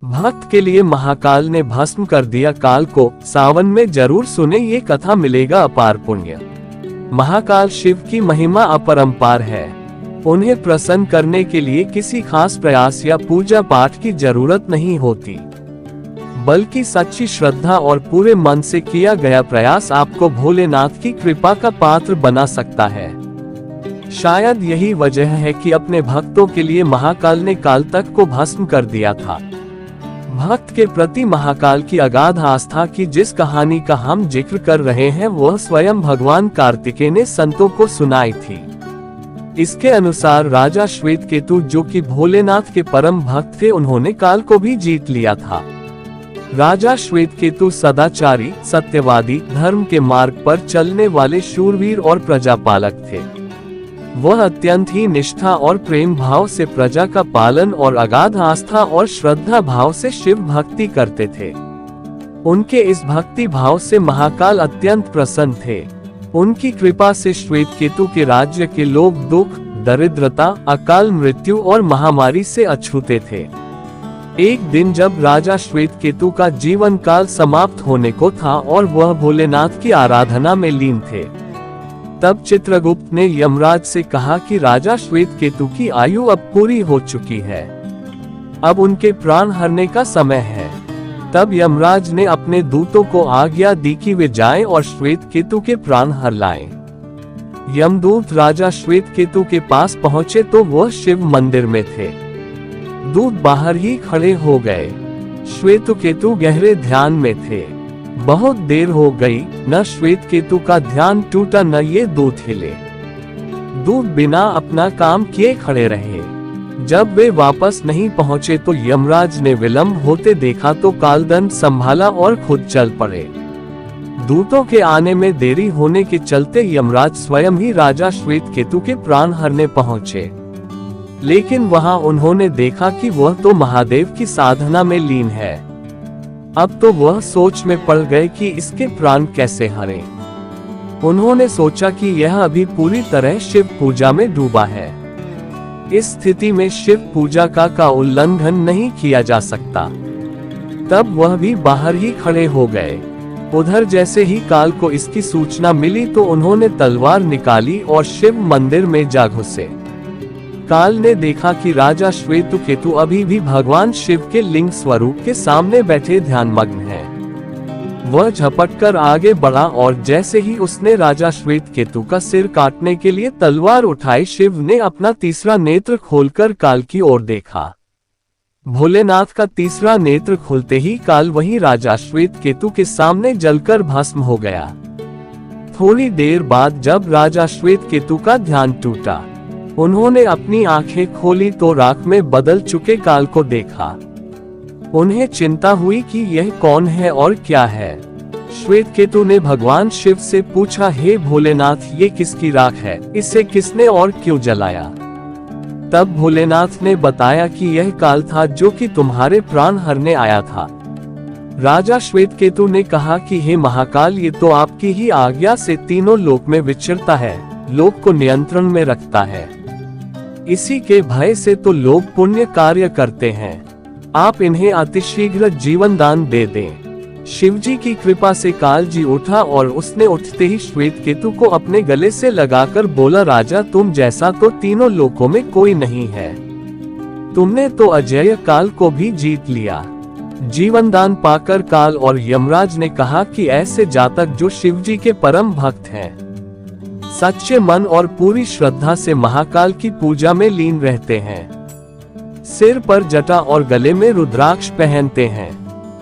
भक्त के लिए महाकाल ने भस्म कर दिया काल को। सावन में जरूर सुने ये कथा, मिलेगा अपार पुण्य। महाकाल शिव की महिमा अपरंपार है। उन्हें प्रसन्न करने के लिए किसी खास प्रयास या पूजा पाठ की जरूरत नहीं होती, बल्कि सच्ची श्रद्धा और पूरे मन से किया गया प्रयास आपको भोलेनाथ की कृपा का पात्र बना सकता है। शायद यही वजह है कि अपने भक्तों के लिए महाकाल ने काल तक को भस्म कर दिया था। भक्त के प्रति महाकाल की अगाध आस्था की जिस कहानी का हम जिक्र कर रहे हैं, वह स्वयं भगवान कार्तिकेय ने संतों को सुनाई थी। इसके अनुसार राजा श्वेतकेतु, जो कि भोलेनाथ के परम भक्त थे, उन्होंने काल को भी जीत लिया था। राजा श्वेतकेतु सदाचारी, सत्यवादी, धर्म के मार्ग पर चलने वाले शूरवीर और प्रजापालक थे। वह अत्यंत ही निष्ठा और प्रेम भाव से प्रजा का पालन और अगाध आस्था और श्रद्धा भाव से शिव भक्ति करते थे। उनके इस भक्ति भाव से महाकाल अत्यंत प्रसन्न थे। उनकी कृपा से श्वेतकेतु के राज्य के लोग दुख, दरिद्रता, अकाल मृत्यु और महामारी से अछूते थे। एक दिन जब राजा श्वेतकेतु का जीवन काल समाप्त होने को था और वह भोलेनाथ की आराधना में लीन थे, तब चित्रगुप्त ने यमराज से कहा कि राजा श्वेतकेतु की आयु अब पूरी हो चुकी है, अब उनके प्राण हरने का समय है। तब यमराज ने अपने दूतों को आज्ञा दी कि वे जाएं और श्वेतकेतु के प्राण हर लाएं। यमदूत राजा श्वेतकेतु के पास पहुंचे तो वह शिव मंदिर में थे। दूत बाहर ही खड़े हो गए। श्वेतकेतु गहरे ध्यान में थे। बहुत देर हो गई, न श्वेतकेतु का ध्यान टूटा न ये दूत हिले। दूत बिना अपना काम किए खड़े रहे। जब वे वापस नहीं पहुंचे तो यमराज ने विलंब होते देखा तो कालदंड संभाला और खुद चल पड़े। दूतों के आने में देरी होने के चलते यमराज स्वयं ही राजा श्वेतकेतु के प्राण हरने पहुंचे, लेकिन वहां उन्होंने देखा कि वह तो महादेव की साधना में लीन है। अब तो वह सोच में पड़ गए कि इसके प्राण कैसे हरें। उन्होंने सोचा कि यह अभी पूरी तरह शिव पूजा में डूबा है। इस स्थिति में शिव पूजा का उल्लंघन नहीं किया जा सकता। तब वह भी बाहर ही खड़े हो गए। उधर जैसे ही काल को इसकी सूचना मिली तो उन्होंने तलवार निकाली और शिव मंदिर में जा घुसे। काल ने देखा कि राजा श्वेतकेतु अभी भी भगवान शिव के लिंग स्वरूप के सामने बैठे ध्यानमग्न हैं। वह झपटकर आगे बढ़ा और जैसे ही उसने राजा श्वेतकेतु का सिर काटने के लिए तलवार उठाई, शिव ने अपना तीसरा नेत्र खोलकर काल की ओर देखा। भोलेनाथ का तीसरा नेत्र खुलते ही काल वही राजा श्वेतकेतु के सामने जलकर भस्म हो गया। थोड़ी देर बाद जब राजा श्वेतकेतु का ध्यान टूटा, उन्होंने अपनी आंखें खोली तो राख में बदल चुके काल को देखा। उन्हें चिंता हुई कि यह कौन है और क्या है। श्वेतकेतु ने भगवान शिव से पूछा, हे भोलेनाथ, ये किसकी राख है? इसे किसने और क्यों जलाया? तब भोलेनाथ ने बताया कि यह काल था जो कि तुम्हारे प्राण हरने आया था। राजा श्वेतकेतु ने कहा कि हे महाकाल, ये तो आपकी ही आज्ञा से तीनों लोक में विचरता है, लोक को नियंत्रण में रखता है। इसी के भय से तो लोग पुण्य कार्य करते हैं। आप इन्हें अतिशीघ्र जीवन दान दे दें। शिवजी की कृपा से काल जी उठा और उसने उठते ही श्वेतकेतु को अपने गले से लगाकर बोला, राजा, तुम जैसा तो तीनों लोकों में कोई नहीं है। तुमने तो अजेय काल को भी जीत लिया। जीवन दान पाकर काल और यमराज ने कहा कि ऐसे जातक जो शिवजी के परम भक्त हैं, सच्चे मन और पूरी श्रद्धा से महाकाल की पूजा में लीन रहते हैं, सिर पर जटा और गले में रुद्राक्ष पहनते हैं,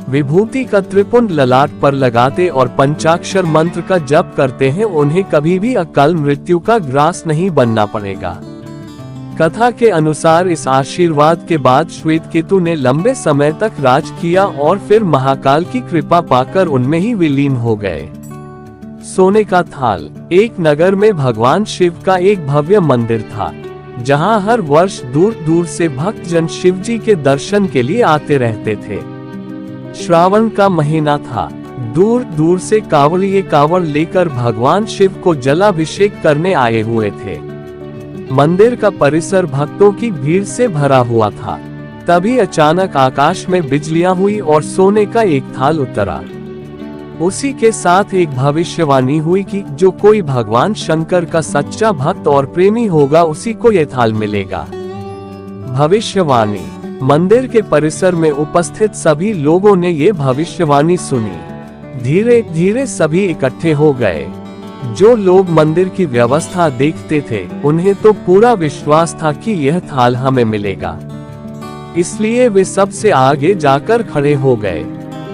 विभूति का त्रिपुंड ललाट पर लगाते और पंचाक्षर मंत्र का जप करते हैं, उन्हें कभी भी अकाल मृत्यु का ग्रास नहीं बनना पड़ेगा। कथा के अनुसार इस आशीर्वाद के बाद श्वेतकेतु ने लंबे समय तक राज किया और फिर महाकाल की कृपा पाकर उनमें ही विलीन हो गए। सोने का थाल। एक नगर में भगवान शिव का एक भव्य मंदिर था, जहां हर वर्ष दूर दूर से भक्तजन शिवजी के दर्शन के लिए आते रहते थे। श्रावण का महीना था। दूर दूर से कांवड़िए कांवड़ लेकर भगवान शिव को जलाभिषेक करने आए हुए थे। मंदिर का परिसर भक्तों की भीड़ से भरा हुआ था। तभी अचानक आकाश में बिजलियां हुई और सोने का एक थाल उतरा। उसी के साथ एक भविष्यवाणी हुई कि जो कोई भगवान शंकर का सच्चा भक्त और प्रेमी होगा उसी को यह थाल मिलेगा। भविष्यवाणी। मंदिर के परिसर में उपस्थित सभी लोगों ने ये भविष्यवाणी सुनी। धीरे धीरे सभी इकट्ठे हो गए। जो लोग मंदिर की व्यवस्था देखते थे उन्हें तो पूरा विश्वास था कि यह थाल हमें मिलेगा, इसलिए वे सबसे आगे जाकर खड़े हो गए।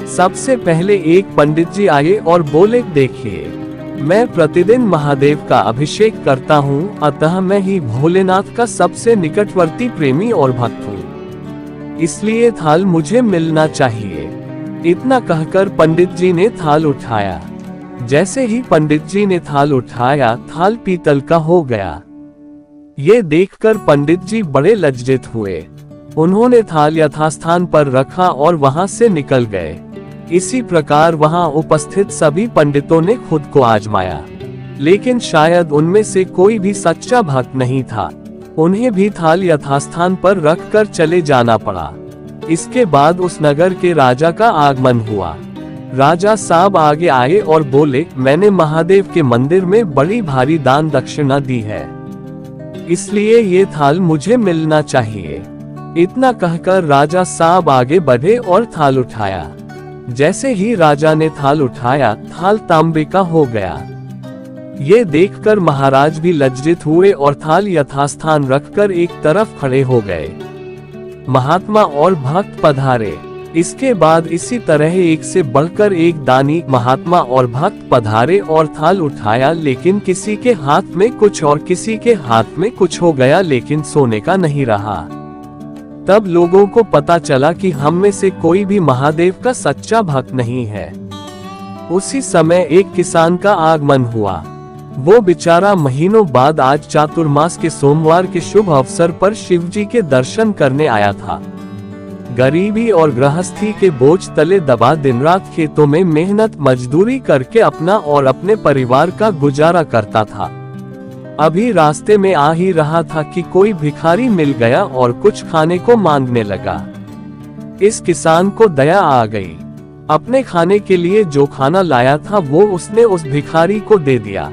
सबसे पहले एक पंडित जी आए और बोले, देखिए, मैं प्रतिदिन महादेव का अभिषेक करता हूँ, अतः मैं ही भोलेनाथ का सबसे निकटवर्ती प्रेमी और भक्त हूँ, इसलिए थाल मुझे मिलना चाहिए। इतना कहकर पंडित जी ने थाल उठाया। जैसे ही पंडित जी ने थाल उठाया, थाल पीतल का हो गया। ये देखकर पंडित जी बड़े लज्जित हुए। उन्होंने थाल यथास्थान पर रखा और वहां से निकल गए। इसी प्रकार वहां उपस्थित सभी पंडितों ने खुद को आजमाया, लेकिन शायद उनमें से कोई भी सच्चा भक्त नहीं था। उन्हें भी थाल यथास्थान पर रखकर चले जाना पड़ा। इसके बाद उस नगर के राजा का आगमन हुआ। राजा साहब आगे आए और बोले, मैंने महादेव के मंदिर में बड़ी भारी दान दक्षिणा दी है, इसलिए ये थाल मुझे मिलना चाहिए। इतना कहकर राजा साहब आगे बढ़े और थाल उठाया। जैसे ही राजा ने थाल उठाया, थाल तांबे का हो गया। ये देखकर महाराज भी लज्जित हुए और थाल यथास्थान रखकर एक तरफ खड़े हो गए। महात्मा और भक्त पधारे। इसके बाद इसी तरह एक से बढ़कर एक दानी महात्मा और भक्त पधारे और थाल उठाया, लेकिन किसी के हाथ में कुछ और किसी के हाथ में कुछ हो गया, लेकिन सोने का नहीं रहा। तब लोगों को पता चला कि हम में से कोई भी महादेव का सच्चा भक्त नहीं है। उसी समय एक किसान का आगमन हुआ। वो बेचारा महीनों बाद आज चातुर्मास के सोमवार के शुभ अवसर पर शिवजी के दर्शन करने आया था। गरीबी और गृहस्थी के बोझ तले दबा दिन रात खेतों में मेहनत मजदूरी करके अपना और अपने परिवार का गुजारा करता था। अभी रास्ते में आ ही रहा था कि कोई भिखारी मिल गया और कुछ खाने को मांगने लगा। इस किसान को दया आ गई। अपने खाने के लिए जो खाना लाया था वो उसने उस भिखारी को दे दिया।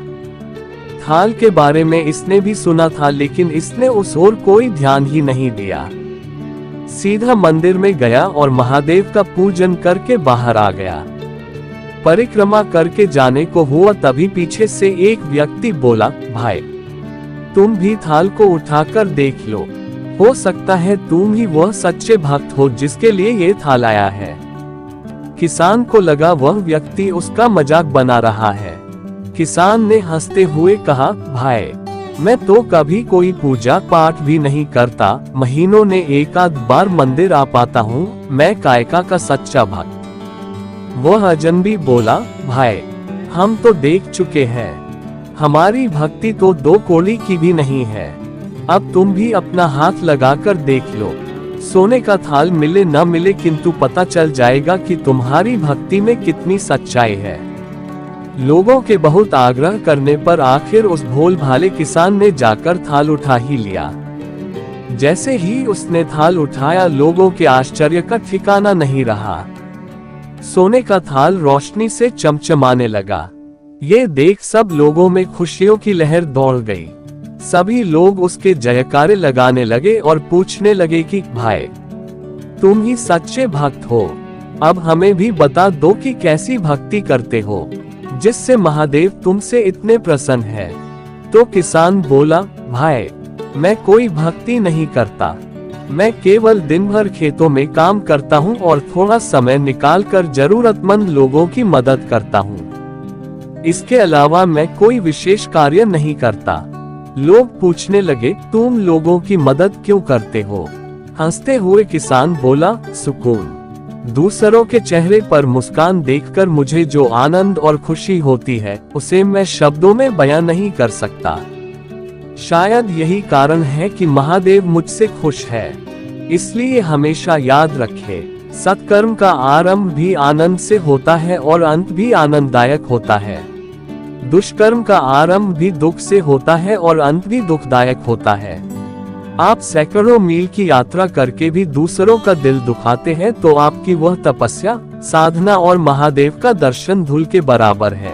थाल के बारे में इसने भी सुना था, लेकिन इसने उस ओर कोई ध्यान ही नहीं दिया। सीधा मंदिर में गया और महादेव का पूजन करके बाहर आ गया। परिक्रमा करके जाने को हुआ, तभी पीछे से एक व्यक्ति बोला, भाई तुम भी थाल को उठाकर देख लो, हो सकता है तुम ही वह सच्चे भक्त हो जिसके लिए ये थाल आया है। किसान को लगा वह व्यक्ति उसका मजाक बना रहा है। किसान ने हंसते हुए कहा, भाई मैं तो कभी कोई पूजा पाठ भी नहीं करता, महीनों ने एक आध बार मंदिर आ पाता हूँ, मैं कायका का सच्चा भक्त। वह अजनबी बोला, भाई हम तो देख चुके हैं, हमारी भक्ति तो दो कौड़ी की भी नहीं है। अब तुम भी अपना हाथ लगाकर देख लो, सोने का थाल मिले न मिले, किंतु पता चल जाएगा कि तुम्हारी भक्ति में कितनी सच्चाई है। लोगों के बहुत आग्रह करने पर आखिर उस भोल भाले किसान ने जाकर थाल उठा ही लिया। जैसे ही उसने थाल उठाया, लोगों के आश्चर्य का ठिकाना नहीं रहा। सोने का थाल रोशनी से चमचमाने लगा। ये देख सब लोगों में खुशियों की लहर दौड़ गई। सभी लोग उसके जयकारे लगाने लगे और पूछने लगे कि भाई तुम ही सच्चे भक्त हो, अब हमें भी बता दो कि कैसी भक्ति करते हो जिससे महादेव तुमसे इतने प्रसन्न है। तो किसान बोला, भाई मैं कोई भक्ति नहीं करता, मैं केवल दिन भर खेतों में काम करता हूँ और थोड़ा समय निकालकर जरूरतमंद लोगों की मदद करता हूँ। इसके अलावा मैं कोई विशेष कार्य नहीं करता। लोग पूछने लगे, तुम लोगों की मदद क्यों करते हो? हंसते हुए किसान बोला, सुकून। दूसरों के चेहरे पर मुस्कान देखकर मुझे जो आनंद और खुशी होती है उसे मैं शब्दों में बयां नहीं कर सकता। शायद यही कारण है कि महादेव मुझसे खुश है। इसलिए हमेशा याद रखे, सत्कर्म का आरंभ भी आनंद से होता है और अंत भी आनंददायक होता है। दुष्कर्म का आरंभ भी दुख से होता है और अंत भी दुखदायक होता है। आप सैकड़ों मील की यात्रा करके भी दूसरों का दिल दुखाते हैं तो आपकी वह तपस्या, साधना और महादेव का दर्शन धूल के बराबर है।